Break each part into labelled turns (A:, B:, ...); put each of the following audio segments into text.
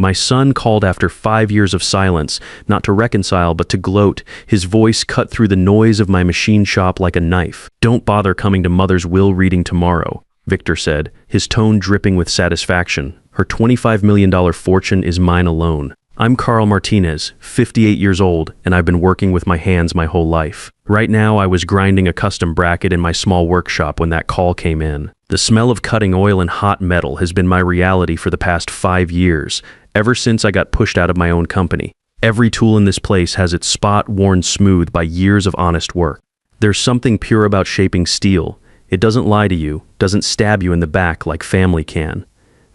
A: My son called after 5 years of silence, not to reconcile but to gloat. His voice cut through the noise of my machine shop like a knife. "Don't bother coming to Mother's will reading tomorrow," Victor said, his tone dripping with satisfaction. "Her $25 million fortune is mine alone. I'm Carl Martinez, 58 years old, and I've been working with my hands my whole life. Right now, I was grinding a custom bracket in my small workshop when that call came in. The smell of cutting oil and hot metal has been my reality for the past 5 years, ever since I got pushed out of my own company. Every tool in this place has its spot worn smooth by years of honest work. There's something pure about shaping steel. It doesn't lie to you, doesn't stab you in the back like family can."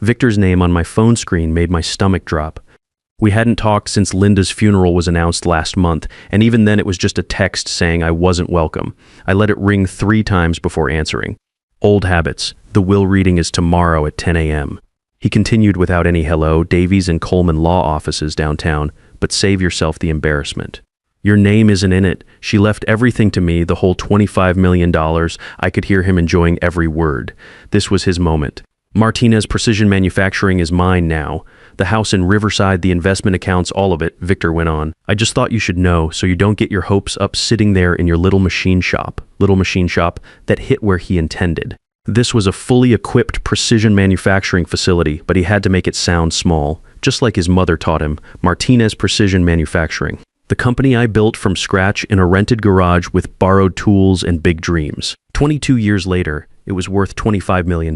A: Victor's name on my phone screen made my stomach drop. We hadn't talked since Linda's funeral was announced last month, and even then it was just a text saying I wasn't welcome. I let it ring 3 times before answering. "Old habits. The will reading is tomorrow at 10 a.m. He continued without any hello, Davies and Coleman law offices downtown, but save yourself the embarrassment. Your name isn't in it. She left everything to me, the whole $25 million. I could hear him enjoying every word. This was his moment. Martinez Precision Manufacturing is mine now. The house in Riverside, the investment accounts, all of it," Victor went on. "I just thought you should know so you don't get your hopes up sitting there in your little machine shop that hit where he intended." This was a fully equipped precision manufacturing facility, but he had to make it sound small, just like his mother taught him, Martinez Precision Manufacturing. The company I built from scratch in a rented garage with borrowed tools and big dreams. 22 years later, it was worth $25 million,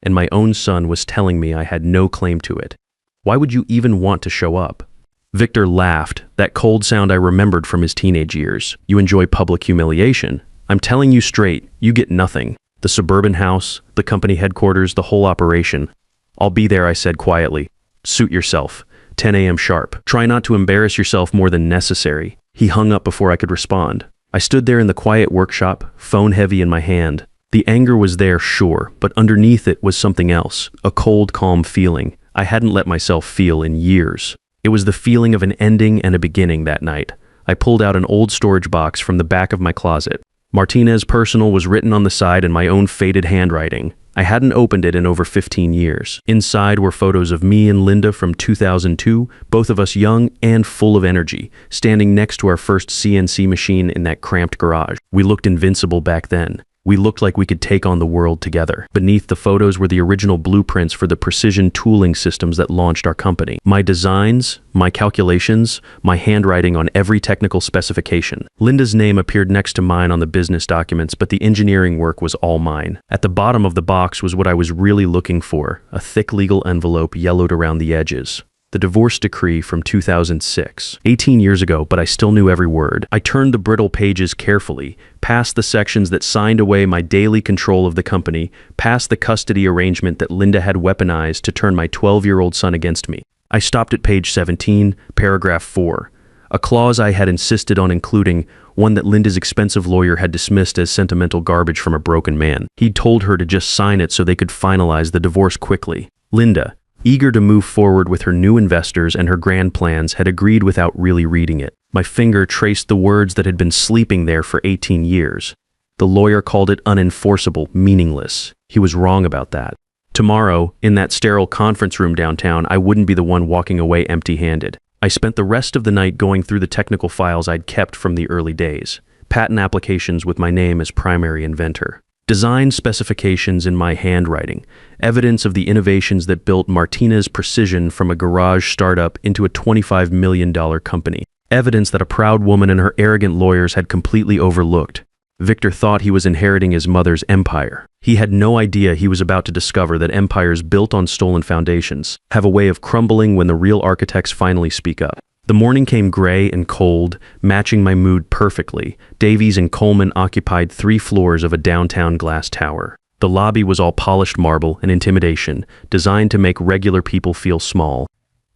A: and my own son was telling me I had no claim to it. Why would you even want to show up? Victor laughed, that cold sound I remembered from his teenage years. "You enjoy public humiliation? I'm telling you straight, you get nothing. The suburban house, the company headquarters, the whole operation. I'll be there," I said quietly. "Suit yourself. 10 a.m. sharp. Try not to embarrass yourself more than necessary." He hung up before I could respond. I stood there in the quiet workshop, phone heavy in my hand. The anger was there, sure, but underneath it was something else, a cold, calm feeling I hadn't let myself feel in years. It was the feeling of an ending and a beginning that night. I pulled out an old storage box from the back of my closet. Martinez Personal was written on the side in my own faded handwriting. I hadn't opened it in over 15 years. Inside were photos of me and Linda from 2002, both of us young and full of energy, standing next to our first CNC machine in that cramped garage. We looked invincible back then. We looked like we could take on the world together. Beneath the photos were the original blueprints for the precision tooling systems that launched our company. My designs, my calculations, my handwriting on every technical specification. Linda's name appeared next to mine on the business documents, but the engineering work was all mine. At the bottom of the box was what I was really looking for, a thick legal envelope yellowed around the edges. The divorce decree from 2006. 18 years ago, but I still knew every word. I turned the brittle pages carefully, past the sections that signed away my daily control of the company, past the custody arrangement that Linda had weaponized to turn my 12-year-old son against me. I stopped at page 17, paragraph 4. A clause I had insisted on including, one that Linda's expensive lawyer had dismissed as sentimental garbage from a broken man. He'd told her to just sign it so they could finalize the divorce quickly. Linda, eager to move forward with her new investors and her grand plans, had agreed without really reading it. My finger traced the words that had been sleeping there for 18 years. The lawyer called it unenforceable, meaningless. He was wrong about that. Tomorrow, in that sterile conference room downtown, I wouldn't be the one walking away empty-handed. I spent the rest of the night going through the technical files I'd kept from the early days. Patent applications with my name as primary inventor. Design specifications in my handwriting, evidence of the innovations that built Martinez Precision from a garage startup into a $25 million company, evidence that a proud woman and her arrogant lawyers had completely overlooked. Victor thought he was inheriting his mother's empire. He had no idea he was about to discover that empires built on stolen foundations have a way of crumbling when the real architects finally speak up. The morning came gray and cold, matching my mood perfectly. Davies and Coleman occupied 3 floors of a downtown glass tower. The lobby was all polished marble and intimidation, designed to make regular people feel small.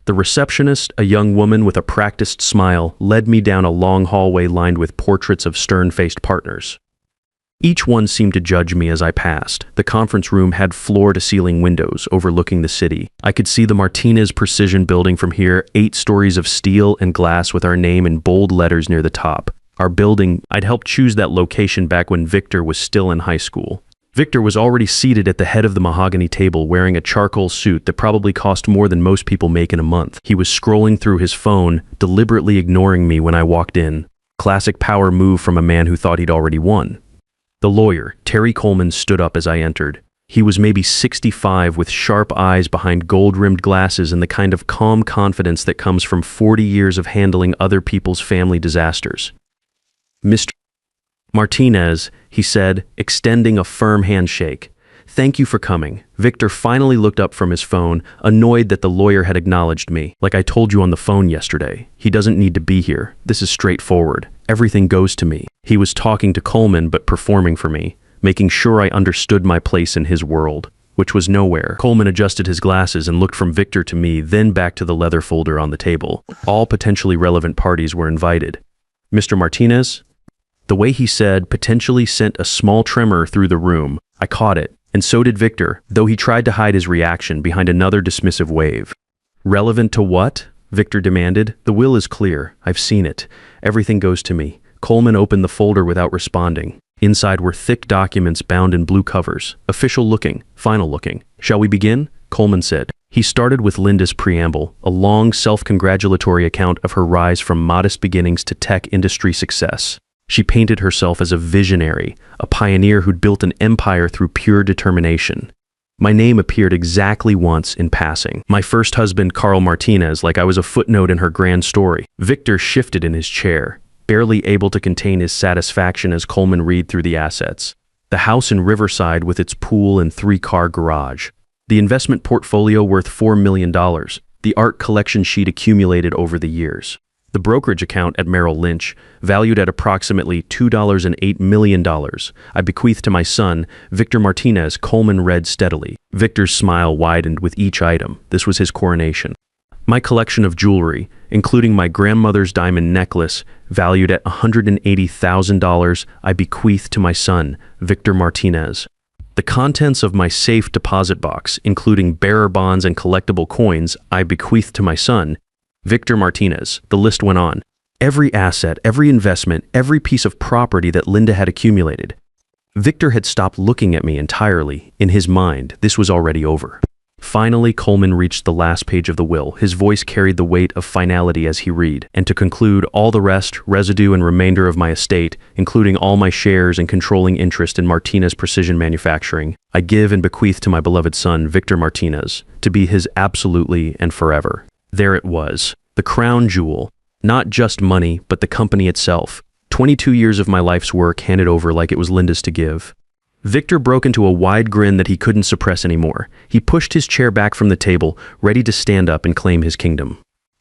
A: The receptionist, a young woman with a practiced smile, led me down a long hallway lined with portraits of stern-faced partners. Each one seemed to judge me as I passed. The conference room had floor-to-ceiling windows overlooking the city. I could see the Martinez Precision building from here, 8 stories of steel and glass with our name in bold letters near the top. Our building, I'd helped choose that location back when Victor was still in high school. Victor was already seated at the head of the mahogany table wearing a charcoal suit that probably cost more than most people make in a month. He was scrolling through his phone, deliberately ignoring me when I walked in. Classic power move from a man who thought he'd already won. The lawyer, Terry Coleman, stood up as I entered. He was maybe 65 with sharp eyes behind gold-rimmed glasses and the kind of calm confidence that comes from 40 years of handling other people's family disasters. "Mr. Martinez," he said, extending a firm handshake. "Thank you for coming." Victor finally looked up from his phone, annoyed that the lawyer had acknowledged me. "Like I told you on the phone yesterday, he doesn't need to be here. This is straightforward. Everything goes to me." He was talking to Coleman but performing for me, making sure I understood my place in his world, which was nowhere. Coleman adjusted his glasses and looked from Victor to me, then back to the leather folder on the table. All potentially relevant parties were invited. "Mr. Martinez?" The way he said potentially sent a small tremor through the room. I caught it, and so did Victor, though he tried to hide his reaction behind another dismissive wave. "Relevant to what?" Victor demanded. "The will is clear. I've seen it. Everything goes to me." Coleman opened the folder without responding. Inside were thick documents bound in blue covers. Official looking, final looking. "Shall we begin?" Coleman said. He started with Linda's preamble, a long self-congratulatory account of her rise from modest beginnings to tech industry success. She painted herself as a visionary, a pioneer who'd built an empire through pure determination. My name appeared exactly once in passing. My first husband, Carl Martinez, like I was a footnote in her grand story. Victor shifted in his chair, barely able to contain his satisfaction as Coleman read through the assets. The house in Riverside with its pool and 3-car garage. The investment portfolio worth $4 million. The art collection she'd accumulated over the years. The brokerage account at Merrill Lynch, valued at approximately $2.08 million. I bequeath to my son, Victor Martinez. Coleman read steadily. Victor's smile widened with each item. This was his coronation. My collection of jewelry, including my grandmother's diamond necklace, valued at $180,000, I bequeath to my son, Victor Martinez. The contents of my safe deposit box, including bearer bonds and collectible coins, I bequeath to my son, Victor Martinez. The list went on. Every asset, every investment, every piece of property that Linda had accumulated. Victor had stopped looking at me entirely. In his mind, this was already over. Finally, Coleman reached the last page of the will. His voice carried the weight of finality as he read. "And to conclude, all the rest, residue and remainder of my estate, including all my shares and controlling interest in Martinez Precision Manufacturing, I give and bequeath to my beloved son, Victor Martinez, to be his absolutely and forever." There it was, the crown jewel. Not just money, but the company itself. 22 years of my life's work handed over like it was Linda's to give. Victor broke into a wide grin that he couldn't suppress anymore. He pushed his chair back from the table, ready to stand up and claim his kingdom.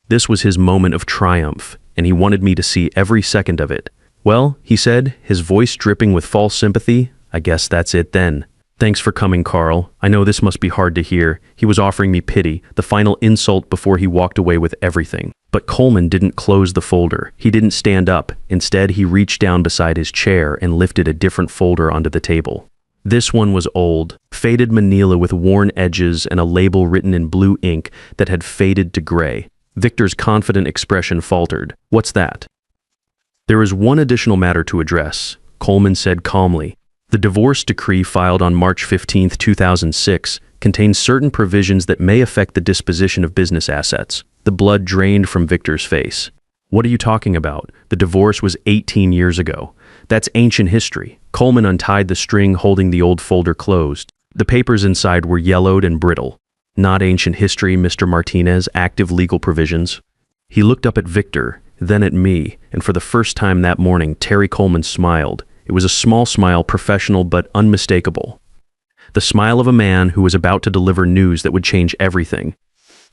A: This was his moment of triumph, and he wanted me to see every second of it. "Well," he said, his voice dripping with false sympathy, "I guess that's it then. Thanks for coming, Carl. I know this must be hard to hear." He was offering me pity, the final insult before he walked away with everything. But Coleman didn't close the folder. He didn't stand up. Instead, he reached down beside his chair and lifted a different folder onto the table. This one was old, faded manila with worn edges and a label written in blue ink that had faded to gray. Victor's confident expression faltered. "What's that?" "There is one additional matter to address," Coleman said calmly. "The divorce decree filed on March 15, 2006, contains certain provisions that may affect the disposition of business assets." The blood drained from Victor's face. "What are you talking about? The divorce was 18 years ago. That's ancient history." Coleman untied the string holding the old folder closed. The papers inside were yellowed and brittle. "Not ancient history, Mr. Martinez, active legal provisions." He looked up at Victor, then at me, and for the first time that morning, Terry Coleman smiled. It was a small smile, professional but unmistakable. The smile of a man who was about to deliver news that would change everything.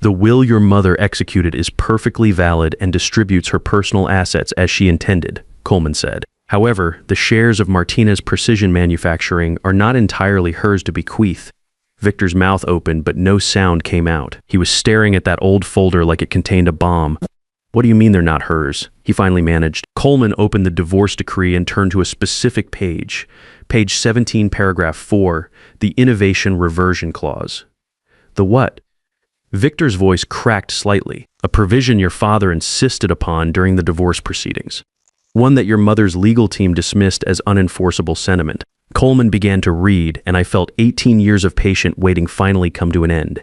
A: "The will your mother executed is perfectly valid and distributes her personal assets as she intended," Coleman said. "However, the shares of Martinez Precision Manufacturing are not entirely hers to bequeath." Victor's mouth opened, but no sound came out. He was staring at that old folder like it contained a bomb. "What do you mean they're not hers?" he finally managed. Coleman opened the divorce decree and turned to a specific page. Page 17, paragraph 4, the Innovation Reversion Clause. "The what?" Victor's voice cracked slightly. "A provision your father insisted upon during the divorce proceedings. One that your mother's legal team dismissed as unenforceable sentiment. Coleman began to read, and I felt 18 years of patient waiting finally come to an end.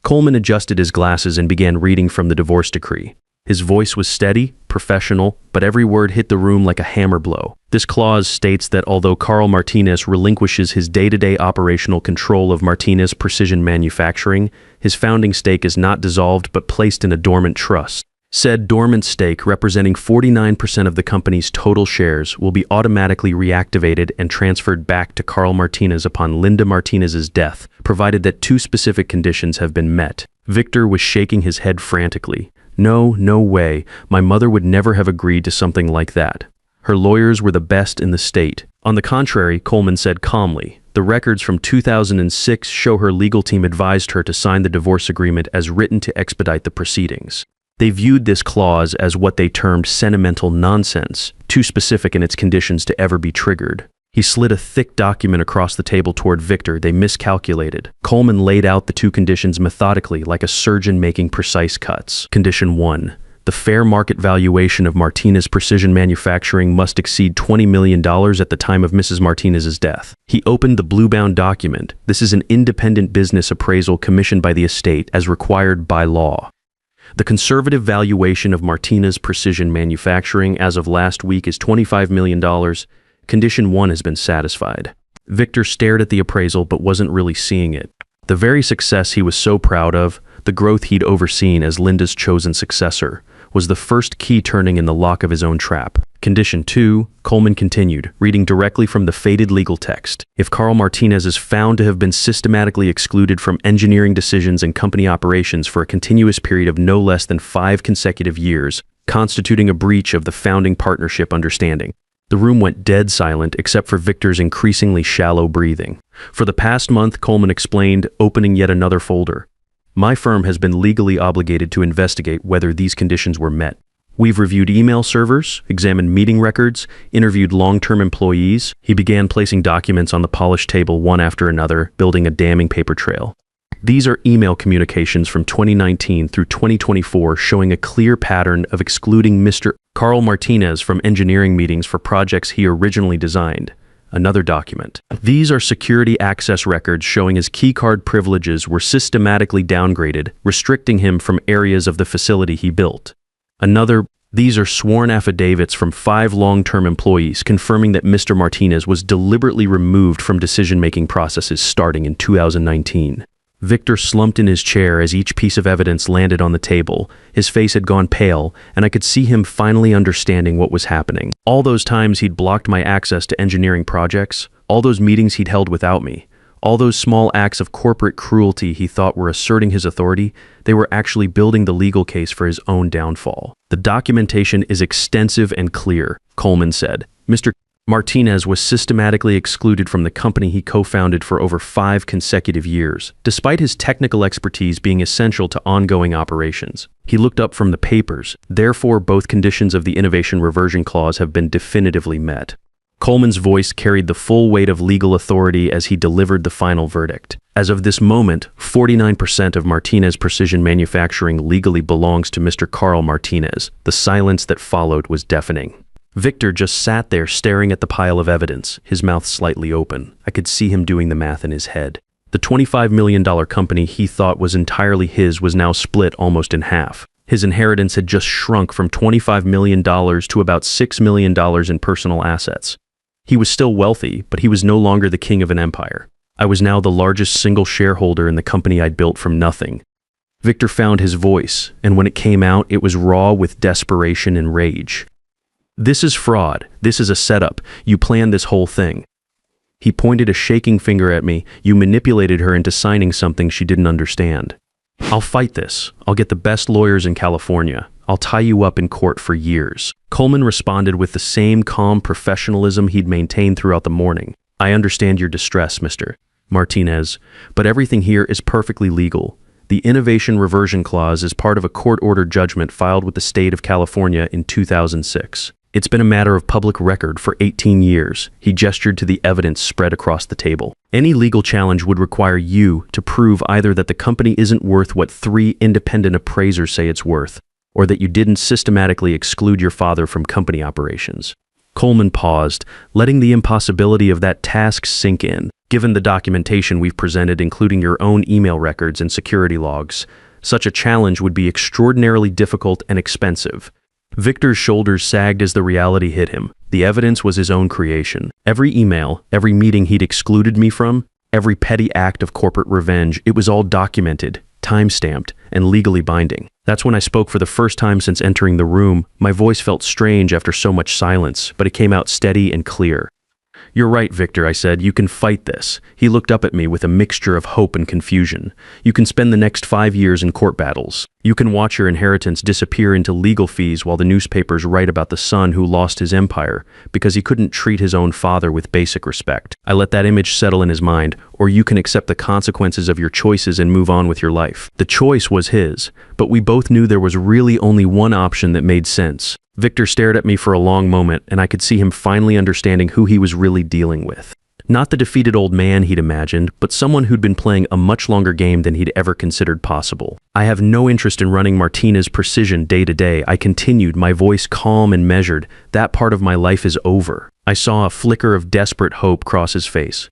A: Coleman adjusted his glasses and began reading from the divorce decree. His voice was steady, professional, but every word hit the room like a hammer blow. This clause states that although Carl Martinez relinquishes his day-to-day operational control of Martinez Precision Manufacturing, his founding stake is not dissolved but placed in a dormant trust. Said dormant stake, representing 49% of the company's total shares, will be automatically reactivated and transferred back to Carl Martinez upon Linda Martinez's death, provided that two specific conditions have been met. Victor was shaking his head frantically. No way. My mother would never have agreed to something like that. Her lawyers were the best in the state. On the contrary, Coleman said calmly, the records from 2006 show her legal team advised her to sign the divorce agreement as written to expedite the proceedings. They viewed this clause as what they termed sentimental nonsense, too specific in its conditions to ever be triggered. He slid a thick document across the table toward Victor. They miscalculated. Coleman laid out the two conditions methodically, like a surgeon making precise cuts. Condition 1. The fair market valuation of Martinez Precision Manufacturing must exceed $20 million at the time of Mrs. Martinez's death. He opened the blue-bound document. This is an independent business appraisal commissioned by the estate as required by law. The conservative valuation of Martinez Precision Manufacturing as of last week is $25 million. Condition 1 has been satisfied. Victor stared at the appraisal but wasn't really seeing it. The very success he was so proud of, the growth he'd overseen as Linda's chosen successor, was the first key turning in the lock of his own trap. Condition 2, Coleman continued, reading directly from the faded legal text. If Carl Martinez is found to have been systematically excluded from engineering decisions and company operations for a continuous period of no less than 5 consecutive years, constituting a breach of the founding partnership understanding. The room went dead silent except for Victor's increasingly shallow breathing. For the past month, Coleman explained, opening yet another folder. My firm has been legally obligated to investigate whether these conditions were met. We've reviewed email servers, examined meeting records, interviewed long-term employees. He began placing documents on the polished table one after another, building a damning paper trail. These are email communications from 2019 through 2024 showing a clear pattern of excluding Mr. Carl Martinez from engineering meetings for projects he originally designed. Another document. These are security access records showing his keycard privileges were systematically downgraded, restricting him from areas of the facility he built. These are sworn affidavits from 5 long-term employees confirming that Mr. Martinez was deliberately removed from decision-making processes starting in 2019. Victor slumped in his chair as each piece of evidence landed on the table. His face had gone pale, and I could see him finally understanding what was happening. All those times he'd blocked my access to engineering projects, all those meetings he'd held without me, all those small acts of corporate cruelty he thought were asserting his authority, they were actually building the legal case for his own downfall. The documentation is extensive and clear, Coleman said. Mr. Martinez was systematically excluded from the company he co-founded for over 5 consecutive years, despite his technical expertise being essential to ongoing operations. He looked up from the papers. Therefore, both conditions of the innovation reversion clause have been definitively met. Coleman's voice carried the full weight of legal authority as he delivered the final verdict. As of this moment, 49% of Martinez Precision Manufacturing legally belongs to Mr. Carl Martinez. The silence that followed was deafening. Victor just sat there staring at the pile of evidence, his mouth slightly open. I could see him doing the math in his head. The $25 million company he thought was entirely his was now split almost in half. His inheritance had just shrunk from $25 million to about $6 million in personal assets. He was still wealthy, but he was no longer the king of an empire. I was now the largest single shareholder in the company I'd built from nothing. Victor found his voice, and when it came out, it was raw with desperation and rage. This is fraud. This is a setup. You planned this whole thing. He pointed a shaking finger at me. You manipulated her into signing something she didn't understand. I'll fight this. I'll get the best lawyers in California. I'll tie you up in court for years. Coleman responded with the same calm professionalism he'd maintained throughout the morning. I understand your distress, Mr. Martinez, but everything here is perfectly legal. The innovation reversion clause is part of a court-ordered judgment filed with the state of California in 2006. It's been a matter of public record for 18 years. He gestured to the evidence spread across the table. Any legal challenge would require you to prove either that the company isn't worth what 3 independent appraisers say it's worth, or that you didn't systematically exclude your father from company operations. Coleman paused, letting the impossibility of that task sink in. Given the documentation we've presented, including your own email records and security logs, such a challenge would be extraordinarily difficult and expensive. Victor's shoulders sagged as the reality hit him. The evidence was his own creation. Every email, every meeting he'd excluded me from, every petty act of corporate revenge, it was all documented, time-stamped, and legally binding. That's when I spoke for the first time since entering the room. My voice felt strange after so much silence, but it came out steady and clear. "You're right, Victor," I said. "You can fight this." He looked up at me with a mixture of hope and confusion. "You can spend the next 5 years in court battles. You can watch your inheritance disappear into legal fees while the newspapers write about the son who lost his empire because he couldn't treat his own father with basic respect." I let that image settle in his mind. "Or you can accept the consequences of your choices and move on with your life." The choice was his, but we both knew there was really only one option that made sense. Victor stared at me for a long moment, and I could see him finally understanding who he was really dealing with. Not the defeated old man he'd imagined, but someone who'd been playing a much longer game than he'd ever considered possible. "I have no interest in running Martinez Precision day to day," I continued, my voice calm and measured. "That part of my life is over." I saw a flicker of desperate hope cross his face.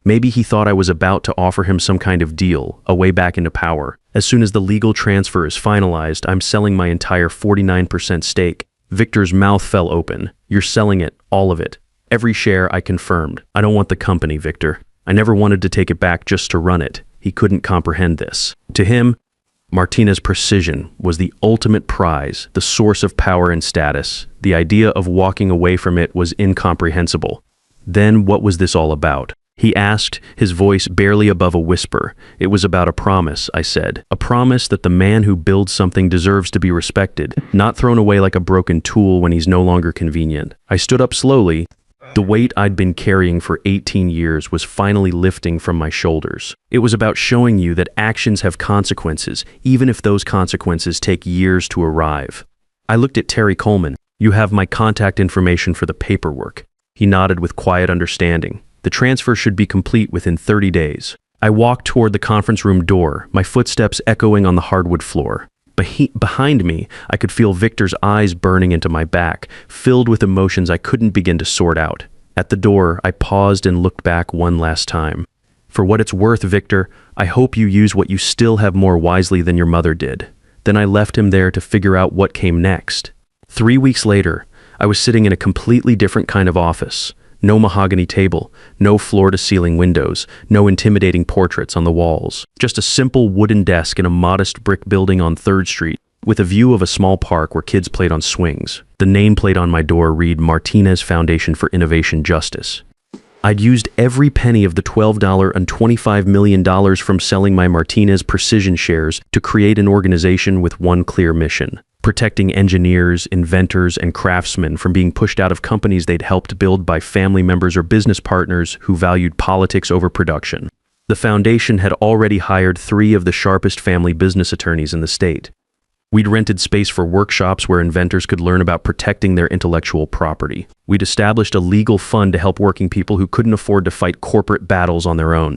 A: Maybe he thought I was about to offer him some kind of deal, a way back into power. "As soon as the legal transfer is finalized, I'm selling my entire 49% stake. Victor's mouth fell open. "You're selling it, all of it." "Every share," I confirmed. "I don't want the company, Victor. I never wanted to take it back just to run it." He couldn't comprehend this. To him, Martinez Precision was the ultimate prize, the source of power and status. The idea of walking away from it was incomprehensible. Then what was this all about? He asked, his voice barely above a whisper. "It was about a promise," I said. "A promise that the man who builds something deserves to be respected, not thrown away like a broken tool when he's no longer convenient." I stood up slowly. The weight I'd been carrying for 18 years was finally lifting from my shoulders. "It was about showing you that actions have consequences, even if those consequences take years to arrive." I looked at Terry Coleman. "You have my contact information for the paperwork." He nodded with quiet understanding. "The transfer should be complete within 30 days. I walked toward the conference room door, my footsteps echoing on the hardwood floor. Behind me, I could feel Victor's eyes burning into my back, filled with emotions I couldn't begin to sort out. At the door, I paused and looked back one last time. "For what it's worth, Victor, I hope you use what you still have more wisely than your mother did." Then I left him there to figure out what came next. 3 weeks later, I was sitting in a completely different kind of office. No mahogany table, no floor-to-ceiling windows, no intimidating portraits on the walls. Just a simple wooden desk in a modest brick building on 3rd Street, with a view of a small park where kids played on swings. The nameplate on my door read Martinez Foundation for Innovation Justice. I'd used every penny of the $12 and $25 million from selling my Martinez Precision shares to create an organization with one clear mission: protecting engineers, inventors, and craftsmen from being pushed out of companies they'd helped build by family members or business partners who valued politics over production. The foundation had already hired 3 of the sharpest family business attorneys in the state. We'd rented space for workshops where inventors could learn about protecting their intellectual property. We'd established a legal fund to help working people who couldn't afford to fight corporate battles on their own.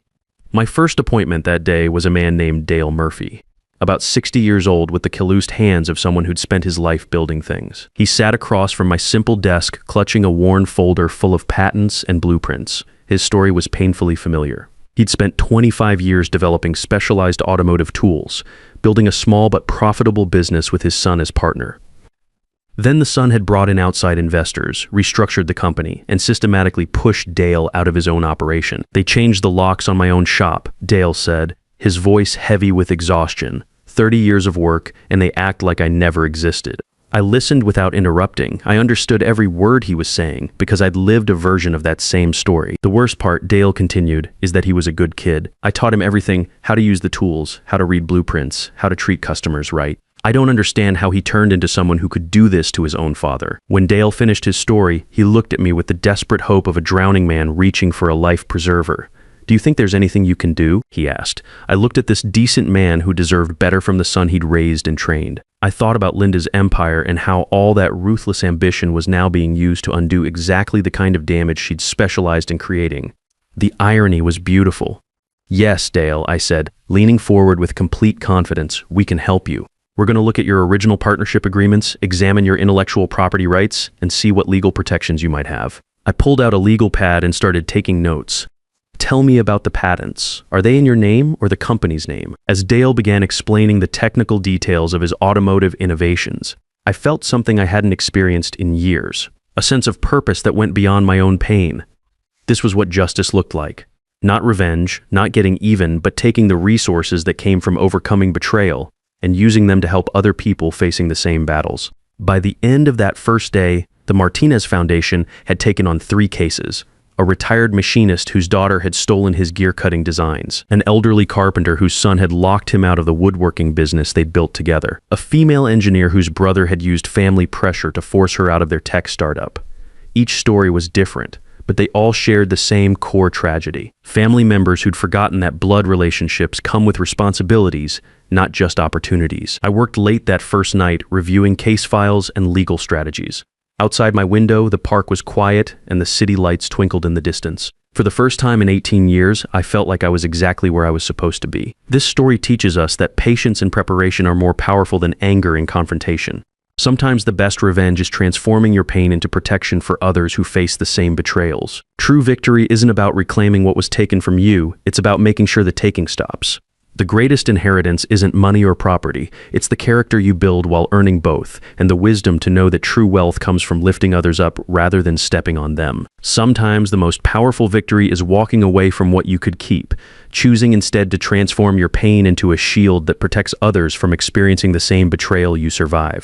A: My first appointment that day was a man named Dale Murphy, about 60 years old, with the calloused hands of someone who'd spent his life building things. He sat across from my simple desk, clutching a worn folder full of patents and blueprints. His story was painfully familiar. He'd spent 25 years developing specialized automotive tools, building a small but profitable business with his son as partner. Then the son had brought in outside investors, restructured the company, and systematically pushed Dale out of his own operation. "They changed the locks on my own shop," Dale said, his voice heavy with exhaustion. 30 years of work, and they act like I never existed. I listened without interrupting. I understood every word he was saying because I'd lived a version of that same story. "The worst part," Dale continued, "is that he was a good kid. I taught him everything: how to use the tools, how to read blueprints, how to treat customers right. I don't understand how he turned into someone who could do this to his own father." When Dale finished his story, he looked at me with the desperate hope of a drowning man reaching for a life preserver. "Do you think there's anything you can do?" he asked. I looked at this decent man who deserved better from the son he'd raised and trained. I thought about Linda's empire and how all that ruthless ambition was now being used to undo exactly the kind of damage she'd specialized in creating. The irony was beautiful. "Yes, Dale," I said, leaning forward with complete confidence, "we can help you." We're going to look at your original partnership agreements, examine your intellectual property rights, and see what legal protections you might have. I pulled out a legal pad and started taking notes. Tell me about the patents. Are they in your name or the company's name? As Dale began explaining the technical details of his automotive innovations, I felt something I hadn't experienced in years, a sense of purpose that went beyond my own pain. This was what justice looked like. Not revenge, not getting even, but taking the resources that came from overcoming betrayal and using them to help other people facing the same battles. By the end of that first day, the Martinez Foundation had taken on 3 cases. A retired machinist whose daughter had stolen his gear-cutting designs, an elderly carpenter whose son had locked him out of the woodworking business they'd built together, a female engineer whose brother had used family pressure to force her out of their tech startup. Each story was different, but they all shared the same core tragedy. Family members who'd forgotten that blood relationships come with responsibilities, not just opportunities. I worked late that first night reviewing case files and legal strategies. Outside my window, the park was quiet and the city lights twinkled in the distance. For the first time in 18 years, I felt like I was exactly where I was supposed to be. This story teaches us that patience and preparation are more powerful than anger and confrontation. Sometimes the best revenge is transforming your pain into protection for others who face the same betrayals. True victory isn't about reclaiming what was taken from you, it's about making sure the taking stops. The greatest inheritance isn't money or property, it's the character you build while earning both, and the wisdom to know that true wealth comes from lifting others up rather than stepping on them. Sometimes the most powerful victory is walking away from what you could keep, choosing instead to transform your pain into a shield that protects others from experiencing the same betrayal you survived.